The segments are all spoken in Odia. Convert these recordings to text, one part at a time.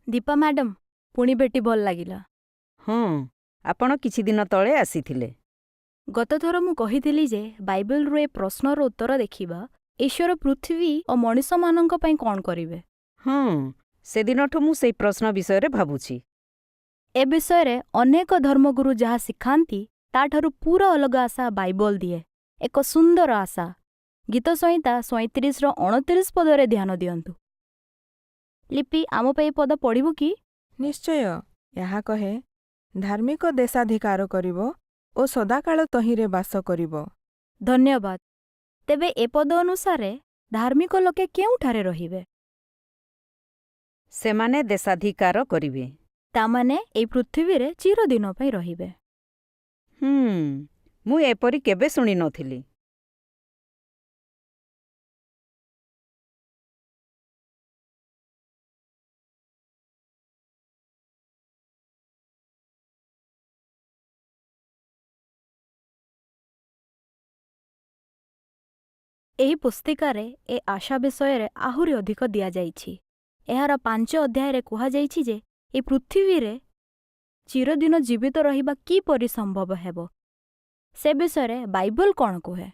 ଦୀପା ମ୍ୟାଡାମ, ପୁଣି ଭେଟି ଭଲ ଲାଗିଲା। ହଁ, ଆପଣ କିଛି ଦିନ ତଳେ ଆସିଥିଲେ। ଗତଥର ମୁଁ କହିଥିଲି ଯେ ବାଇବେଲରୁ ଏ ପ୍ରଶ୍ନର ଉତ୍ତର ଦେଖିବା, ଈଶ୍ୱର ପୃଥିବୀ ଓ ମଣିଷମାନଙ୍କ ପାଇଁ କ'ଣ କରିବେ। ହଁ, ସେଦିନଠୁ ମୁଁ ସେଇ ପ୍ରଶ୍ନ ବିଷୟରେ ଭାବୁଛି। ଏ ବିଷୟରେ ଅନେକ ଧର୍ମଗୁରୁ ଯାହା ଶିଖାନ୍ତି, ତାଠାରୁ ପୁରା ଅଲଗା ଆଶା ବାଇବଲ ଦିଏ। ଏକ ସୁନ୍ଦର ଆଶା। ଗୀତ ସଂହିତା 37:29 ପଦରେ ଧ୍ୟାନ ଦିଅନ୍ତୁ। ଲିପି, ଆମ ପାଇଁ ପଦ ପଢ଼ିବୁ କି? ନିଶ୍ଚୟ। ଏହା କହେ, ଧାର୍ମିକ ଦେଶାଧିକାର କରିବ ଓ ସଦାକାଳ ତହିଁରେ ବାସ କରିବ। ଧନ୍ୟବାଦ। ତେବେ ଏ ପଦ ଅନୁସାରେ ଧାର୍ମିକ ଲୋକେ କେଉଁଠାରେ ରହିବେ? ସେମାନେ ଦେଶାଧିକାର କରିବେ। ତାମାନେ ଏଇ ପୃଥିବୀରେ ଚିରଦିନ ପାଇଁ ରହିବେ। ମୁଁ ଏପରି କେବେ ଶୁଣିନଥିଲି। ଏହି ପୁସ୍ତିକାରେ ଏ ଆଶା ବିଷୟରେ ଆହୁରି ଅଧିକ ଦିଆଯାଇଛି। ଏହାର 5 ଅଧ୍ୟାୟରେ କୁହାଯାଇଛି ଯେ ଏ ପୃଥିବୀରେ ଚିରଦିନ ଜୀବିତ ରହିବା କିପରି ସମ୍ଭବ ହେବ। ସେ ବିଷୟରେ ବାଇବଲ କ'ଣ କୁହେ?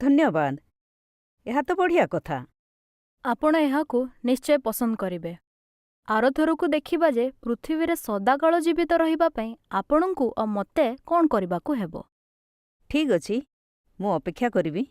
ଧନ୍ୟବାଦ। ଏହା ତ ବଢ଼ିଆ କଥା। ଆପଣ ଏହାକୁ ନିଶ୍ଚୟ ପସନ୍ଦ କରିବେ। ଆରଥରକୁ ଦେଖିବା ଯେ ପୃଥିବୀରେ ସଦାକାଳ ଜୀବିତ ରହିବା ପାଇଁ ଆପଣଙ୍କୁ ଓ ମୋତେ କ'ଣ କରିବାକୁ ହେବ। ଠିକ୍ ଅଛି, ମୁଁ ଅପେକ୍ଷା କରିବି।